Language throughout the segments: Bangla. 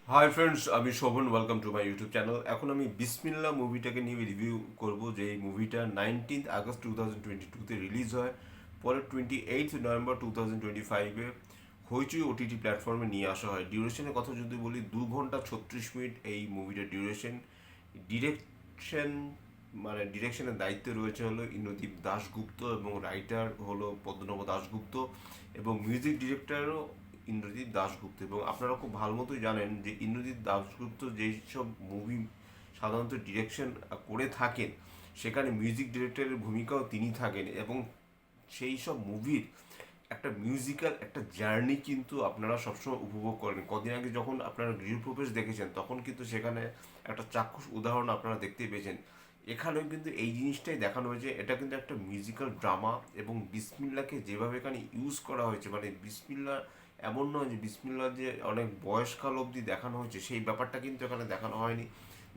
হাই ফ্রেন্ডস, আমি Shovan. Welcome to my YouTube channel. এখন আমি বিসমিল্লা মুভিটাকে নিয়ে রিভিউ করব, যে এই মুভিটা 19 আগস্ট 2022-তে রিলিজ হয়। পরে 28 নভেম্বর 2025-এ হইচই ওটিটি প্ল্যাটফর্মে নিয়ে আসা হয়। ডিউরেশনের কথা যদি বলি, 2 ঘন্টা 36 মিনিট এই মুভিটার ডিউরেশন। ডিরেকশন ডিরেকশনের দায়িত্বে রয়েছে হলো ইন্দ্রদীপ দাশগুপ্ত, এবং রাইটার হলো পদ্মনভ দাশগুপ্ত, এবং মিউজিক ডিরেক্টরও ইন্দ্রজিৎ দাশগুপ্ত। এবং আপনারা খুব ভালো মতোই জানেন যে ইন্দ্রজিৎ দাশগুপ্ত যেই সব মুভি সাধারণত ডিরেকশন করে থাকেন, সেখানে মিউজিক ডিরেক্টরের ভূমিকাও তিনি থাকেন। এবং সেই সব মুভির একটা মিউজিক্যাল একটা জার্নি কিন্তু আপনারা সবসময় উপভোগ করেন। কদিন আগে যখন আপনারা গৃহপ্রবেশ দেখেছেন, তখন কিন্তু সেখানে একটা চাক্ষুষ উদাহরণ আপনারা দেখতে পেয়েছেন। এখানেও কিন্তু এই জিনিসটাই দেখানো হয়েছে। এটা কিন্তু একটা মিউজিক্যাল ড্রামা, এবং বিসমিল্লাকে যেভাবে এখানে ইউজ করা হয়েছে, বিসমিল্লা এমন নয় যে বিসমিল্লার যে অনেক বয়সকাল অবধি দেখানো হয়েছে, সেই ব্যাপারটা কিন্তু এখানে দেখানো হয়নি।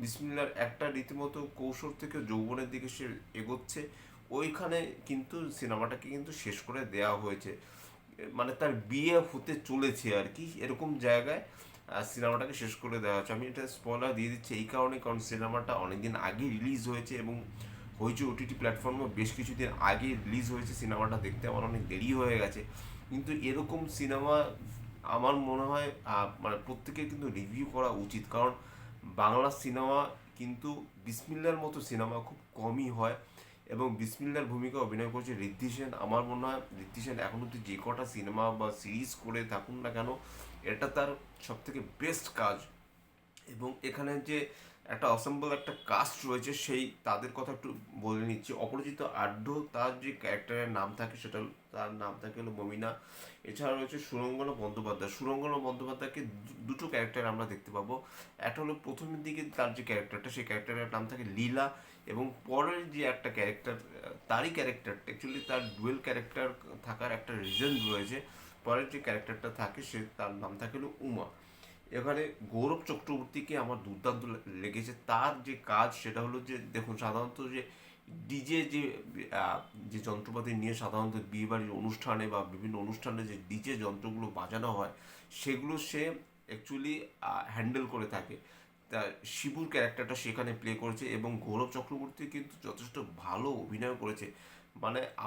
বিসমিল্লার একটা রীতিমতো কৌশল থেকে যৌবনের দিকে সে এগোচ্ছে, ওইখানে কিন্তু সিনেমাটাকে কিন্তু শেষ করে দেওয়া হয়েছে। তার বিয়ে হতে চলেছে আর কি, এরকম জায়গায় সিনেমাটাকে শেষ করে দেওয়া হচ্ছে। আমি এটা স্পয়লার দিয়ে দিচ্ছি এই কারণে, কারণ সিনেমাটা অনেকদিন আগে রিলিজ হয়েছে, এবং হয়েছে ওটিটি প্ল্যাটফর্মে বেশ কিছুদিন আগে রিলিজ হয়েছে। সিনেমাটা দেখতে আমার অনেক দেরি হয়ে গেছে। কিন্তু এরকম সিনেমা আমার মনে হয় প্রত্যেকের কিন্তু রিভিউ করা উচিত, কারণ বাংলা সিনেমা কিন্তু বিসমিল্লার মতো সিনেমা খুব কমই হয়। এবং বিসমিল্লার ভূমিকা অভিনয় করেছে ঋদ্ধি সেন। আমার মনে হয় ঋদ্ধি সেন এখন অব্দি যে কটা সিনেমা বা সিরিজ করে থাকুন না কেন, এটা তার সব থেকে বেস্ট কাজ। এবং এখানে যে একটা অসেম্বল একটা কাস্ট রয়েছে, সেই তাদের কথা একটু বলে নিচ্ছি। অপরাজিত আঢ্য, তার যে ক্যারেক্টারের নাম থাকে সেটা তার নাম থাকে হলো মমিনা। এছাড়া রয়েছে সুরঙ্গনা বন্দ্যোপাধ্যায়। সুরঙ্গনা বন্দ্যোপাধ্যায়কে দুটো ক্যারেক্টার আমরা দেখতে পাবো। একটা হলো প্রথমের দিকে তার যে ক্যারেক্টারটা, সেই ক্যারেক্টারের নাম থাকে লীলা। এবং পরের যে একটা ক্যারেক্টার, তারই ক্যারেক্টারটা অ্যাকচুয়ালি তার ডুয়েল ক্যারেক্টার থাকার একটা রিজন রয়েছে। পরের যে ক্যারেক্টারটা থাকে সে তার নাম থাকে হলো উমা। এখানে গৌরব চক্রবর্তীকে আমার দুর্দান্ত লেগেছে। তার যে কাজ সেটা হলো যে, দেখুন, সাধারণত যে ডিজে যে যন্ত্রপাতি নিয়ে সাধারণত বিয়েবাড়ির অনুষ্ঠানে বা বিভিন্ন অনুষ্ঠানে যে ডিজে যন্ত্রগুলো বাজানো হয়, সেগুলো সে অ্যাকচুয়ালি হ্যান্ডেল করে থাকে। তা শিবুর ক্যারেক্টারটা সেখানে প্লে করেছে, এবং গৌরব চক্রবর্তী কিন্তু যথেষ্ট ভালো অভিনয় করেছে।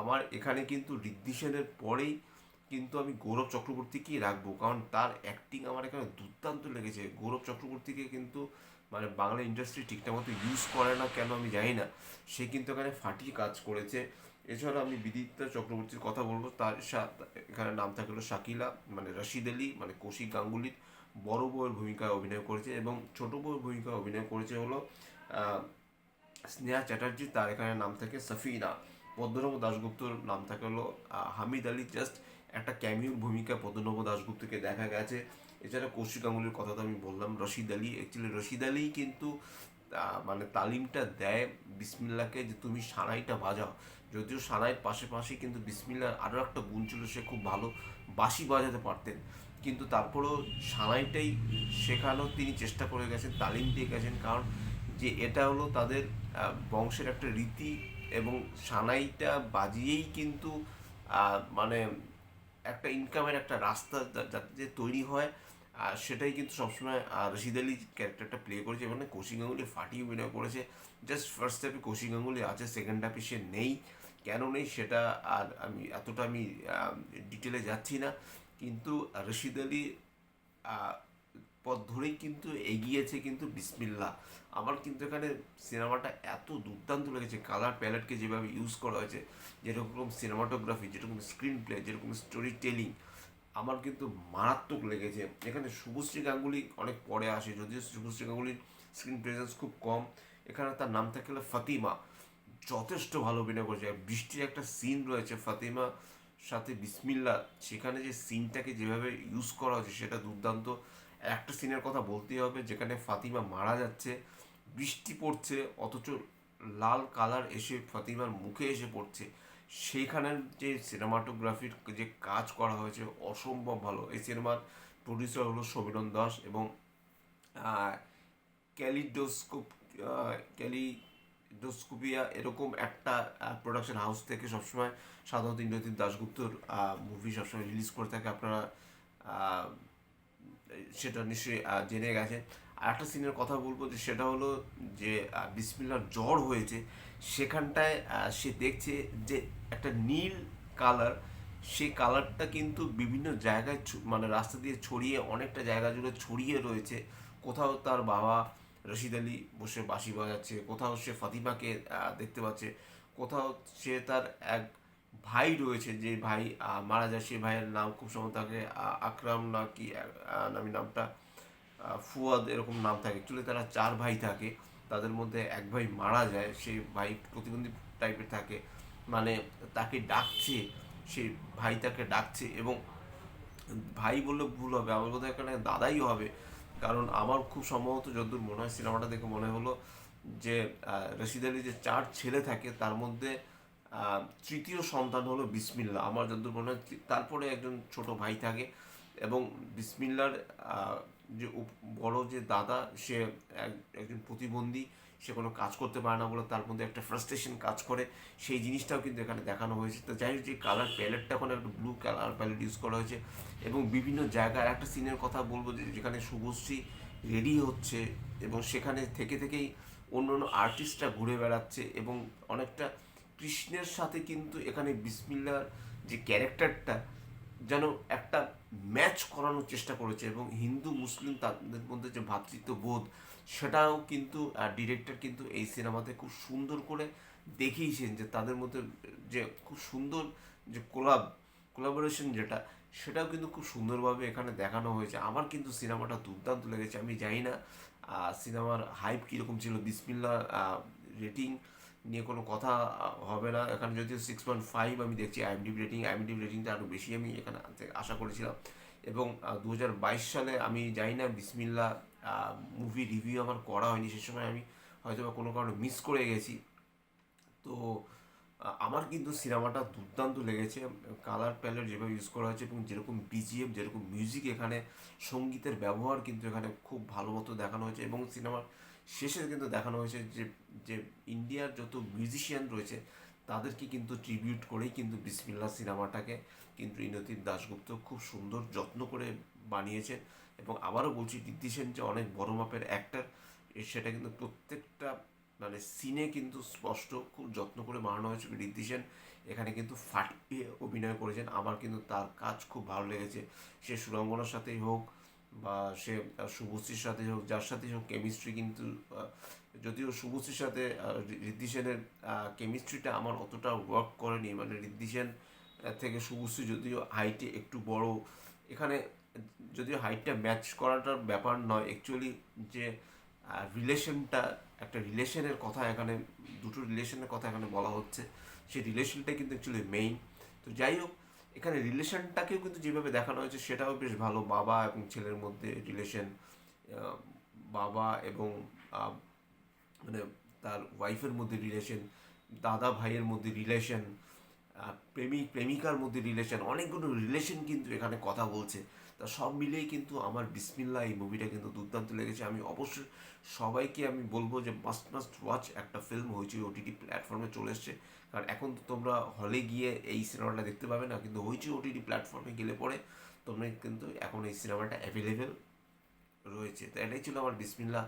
আমার এখানে কিন্তু ঋদ্ধি সেনের পরেই কিন্তু আমি গৌরব চক্রবর্তীকেই রাখবো, কারণ তার অ্যাক্টিং আমার এখানে দুর্দান্ত লেগেছে। গৌরব চক্রবর্তীকে কিন্তু বাংলা ইন্ডাস্ট্রি ঠিকঠাক মতো ইউজ করে না কেন আমি জানি না, সে কিন্তু এখানে ফাটিয়ে কাজ করেছে। এছাড়া আমি বিদিতা চক্রবর্তীর কথা বলবো, তার সাথে এখানে নাম থাকলো শাকিলা, রশিদ আলী, কৌশিক গাঙ্গুলির বড় বউয়ের ভূমিকায় অভিনয় করেছে। এবং ছোট বউয়ের ভূমিকায় অভিনয় করেছে হলো আহ, স্নেহা চ্যাটার্জি, তার এখানে নাম থাকে সফিনা। পদ্মনভ দাশগুপ্তর নাম থাকে হলো হামিদ আলী। জাস্ট একটা ক্যামিওর ভূমিকায় পদ্মনভ দাশগুপ্তকে দেখা গেছে। এছাড়া কৌশিক গাঙ্গুলির কথা তো আমি বললাম। রশিদ আলী, অ্যাকচুয়ালি রশিদ আলী কিন্তু তালিমটা দেয় বিসমিল্লাকে, যে তুমি সানাইটা বাজাও। যদিও সানাইয়ের পাশে কিন্তু বিসমিল্লার আরও একটা গুণ ছিল, সে খুব ভালো বাঁশি বাজাতে পারতেন। কিন্তু তারপরেও সানাইটাই শেখানোর তিনি চেষ্টা করে গেছেন, তালিম দিয়ে গেছেন, কারণ যে এটা হলো তাদের বংশের একটা রীতি। এবং সানাইটা বাজিয়েই কিন্তু মানে একটা ইনকামের একটা রাস্তা যাতে যে তৈরি হয়, আর সেটাই কিন্তু সবসময় রশিদ আলী ক্যারেক্টারটা প্লে করেছে। এবং কৌশিক গাঙ্গুলি ফাটিয়ে অভিনয় করেছে। জাস্ট ফার্স্ট হাফে কৌশিক গাঙ্গুলি আছে, সেকেন্ড হাফে সে নেই। কেন নেই সেটা আর আমি ডিটেলে যাচ্ছি না। কিন্তু রশিদ আলী পথ ধরেই কিন্তু এগিয়েছে কিন্তু বিসমিল্লা। আমার কিন্তু এখানে সিনেমাটা এত দুর্দান্ত লেগেছে, কালার প্যালেটকে যেভাবে ইউজ করা হয়েছে, যেরকম সিনেমাটোগ্রাফি, যেরকম স্ক্রিন প্লে, যেরকম স্টোরি টেলিং, আমার কিন্তু মারাত্মক লেগেছে। এখানে শুভশ্রী গাঙ্গুলি অনেক পরে আসে, যদিও শুভশ্রী গাঙ্গুলির স্ক্রিন প্রেজেন্স খুব কম। এখানে তার নাম থাকে হলো ফাতিমা, যথেষ্ট ভালো অভিনয় করেছে। আর বৃষ্টির একটা সিন রয়েছে ফাতিমা সাথে বিসমিল্লা, সেখানে যে সিনটাকে যেভাবে ইউজ করা হয়েছে সেটা দুর্দান্ত। একটা সিনের কথা বলতেই হবে, যেখানে ফাতিমা মারা যাচ্ছে, বৃষ্টি পড়ছে, অথচ লাল কালার এসে ফাতিমার মুখে এসে পড়ছে। সেইখানের যে সিনেমাটোগ্রাফির যে কাজ করা হয়েছে অসম্ভব ভালো। এই সিনেমার প্রডিউসার হলো সমীরণ দাস, এবং ক্যালিডোস্কোপ ক্যালিডোস্কোপিয়া এরকম একটা প্রোডাকশন হাউস থেকে সবসময় সাধারণত ইন্দ্রজিৎ দাশগুপ্তর মুভি সবসময় রিলিজ করে থাকে। আপনারা সেটা নিশ্চয়ই জেনে গেছেন। আর একটা সিনের কথা বলবো, যে সেটা হলো যে বিসমিল্লার জ্বর হয়েছে, সেখানটায় সে দেখছে যে একটা নীল কালার, সেই কালারটা কিন্তু বিভিন্ন জায়গায় মানে রাস্তা দিয়ে ছড়িয়ে, অনেকটা জায়গা জুড়ে ছড়িয়ে রয়েছে। কোথাও তার বাবা রশিদ আলী বসে বাঁশি বাজাচ্ছে, কোথাও সে ফাতিমাকে দেখতে পাচ্ছে, কোথাও সে তার এক ভাই রয়েছে, যে ভাই মারা যায়, সেই ভাইয়ের নাম খুব সম্ভবত তাকে আকরাম না কি আমি নামটা ফুয়াদ এরকম নাম থাকে। অ্যাকচুয়ালি তারা 4 ভাই থাকে, তাদের মধ্যে এক ভাই মারা যায়, সেই ভাই প্রতিবন্ধী টাইপের থাকে, মানে তাকে ডাকছে, সেই ভাই তাকে ডাকছে, এবং ভাই বললে ভুল হবে, আমার বোধহয় এখানে দাদাই হবে। কারণ আমার খুব সম্ভবত যতদূর মনে হয়, সিনেমাটা দেখে মনে হলো যে রশিদ আলী যে 4 ছেলে থাকে, তার মধ্যে তৃতীয় সন্তান হলো বিসমিল্লা, আমার যতদূর মনে হয়। তারপরে একজন ছোট ভাই থাকে, এবং বিসমিল্লার যে বড় যে দাদা, সে একজন প্রতিবন্ধী, সে কোনো কাজ করতে পারে না বলে তার মধ্যে একটা ফ্রাস্ট্রেশন কাজ করে, সেই জিনিসটাও কিন্তু এখানে দেখানো হয়েছে। তো যাই হোক, যে কালার প্যালেটটা এখন একটা ব্লু কালার প্যালেট ইউজ করা হয়েছে, এবং বিভিন্ন জায়গায় একটা সিনের কথা বলবো, যে যেখানে শুভশ্রী রেডি হচ্ছে, এবং সেখানে থেকে থেকেই অন্য অন্য আর্টিস্টরা ঘুরে বেড়াচ্ছে, এবং অনেকটা কৃষ্ণের সাথে কিন্তু এখানে বিসমিল্লার যে ক্যারেক্টারটা যেন একটা ম্যাচ করানোর চেষ্টা করেছে, এবং হিন্দু মুসলিম তাদের মধ্যে যে ভ্রাতৃত্ববোধ, সেটাও কিন্তু ডিরেক্টর কিন্তু এই সিনেমাতে খুব সুন্দর করে দেখিয়েছেন, যে তাদের মধ্যে যে খুব সুন্দর যে কোলাবোরেশন যেটা, সেটাও কিন্তু খুব সুন্দরভাবে এখানে দেখানো হয়েছে। আমার কিন্তু সিনেমাটা দুর্দান্ত লেগেছে। আমি জানি না সিনেমার হাইপ কীরকম ছিল। বিসমিল্লা রেটিং নিয়ে কোনো কথা হবে না এখানে, যদিও 6.5 আমি দেখছি আইএমডিবি রেটিংটা আরও বেশি আমি এখানে আশা করেছিলাম। এবং 2022 সালে আমি জানি না, বিসমিল্লা মুভি রিভিউ আমার করা হয়নি, সে সময় আমি হয়তো বা কোনো কারণে মিস করে গেছি। তো আমার কিন্তু সিনেমাটা দুর্দান্ত লেগেছে। কালার প্যালেট যেভাবে ইউজ করা হয়েছে, এবং যেরকম বিজিএম, যেরকম মিউজিক, এখানে সঙ্গীতের ব্যবহার কিন্তু এখানে খুব ভালো মতো দেখানো হয়েছে। এবং সিনেমার শেষে কিন্তু দেখানো হয়েছে যে যে ইন্ডিয়ার যত মিউজিশিয়ান রয়েছে, তাদেরকে কিন্তু ট্রিবিউট করেই কিন্তু বিসমিল্লা সিনেমাটাকে কিন্তু ইন্দ্রজিৎ দাশগুপ্ত খুব সুন্দর যত্ন করে বানিয়েছে। এবং আবারও বলছি, ঋদ্ধি সেন যে অনেক বড় মাপের অ্যাক্টার, সেটা কিন্তু প্রত্যেকটা মানে সিনে কিন্তু স্পষ্ট, খুব যত্ন করে বানানো হয়েছে। ঋদ্ধি সেন এখানে কিন্তু ফাটিয়ে অভিনয় করেছেন, আমার কিন্তু তার কাজ খুব ভালো লেগেছে। সে সুরঙ্গনার সাথেই হোক, বা সে শুভশ্রীর সাথে হোক, যার সাথেই হোক, কেমিস্ট্রি কিন্তু যদিও শুভশ্রীর সাথে ঋদ্ধি সেনের কেমিস্ট্রিটা আমার অতটা ওয়ার্ক করেনি, মানে ঋদ্ধি সেন থেকে শুভশ্রী যদিও হাইটে একটু বড়, এখানে যদিও হাইটটা ম্যাচ করাটার ব্যাপার নয়, অ্যাকচুয়ালি যে রিলেশনটা, একটা রিলেশনের কথা এখানে, দুটো রিলেশনের কথা এখানে বলা হচ্ছে, সেই রিলেশনটাই কিন্তু অ্যাকচুয়ালি মেইন। তো যাই হোক, এখানে রিলেশনটাকেও কিন্তু যেভাবে দেখানো হয়েছে, সেটাও বেশ ভালো। বাবা এবং ছেলের মধ্যে রিলেশন, বাবা এবং মানে তার ওয়াইফের মধ্যে রিলেশন, দাদা ভাইয়ের মধ্যে রিলেশন, প্রেমিক প্রেমিকার মধ্যে রিলেশন, অনেকগুলো রিলেশন কিন্তু এখানে কথা বলছে। তা সব মিলিয়েই কিন্তু আমার বিসমিল্লাহ এই মুভিটা কিন্তু দুর্দান্ত লেগেছে। আমি অবশ্যই সবাইকে আমি বলবো যে মাস্ট মাস্ট ওয়াচ একটা ফিল্ম হইচই ওটিটি প্ল্যাটফর্মে চলে এসছে। কারণ এখন তো তোমরা হলে গিয়ে এই সিনেমাটা দেখতে পাবে না, কিন্তু হইচই ওটিটি প্ল্যাটফর্মে গেলে পরে তোমরা কিন্তু এখন এই সিনেমাটা অ্যাভেলেবেল রয়েছে। তো এটাই ছিল আমার বিসমিল্লাহ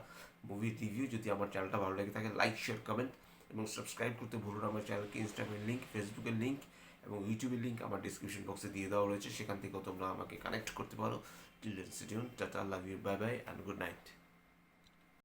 মুভি রিভিউ। যদি আমার চ্যানেলটা ভালো লেগে থাকে, লাইক, শেয়ার, কমেন্ট এবং সাবস্ক্রাইব করতে ভুলো না। আমার চ্যানেলকে ইনস্টাগ্রামের লিঙ্ক, ফেসবুকের লিঙ্ক এবং ইউটিউবের লিঙ্ক আমার ডিসক্রিপশন বক্সে দিয়ে দেওয়া রয়েছে, সেখান থেকেও তোমরা আমাকে কানেক্ট করতে পারো। Till then, stay tuned, tata, love you, bye bye and good night.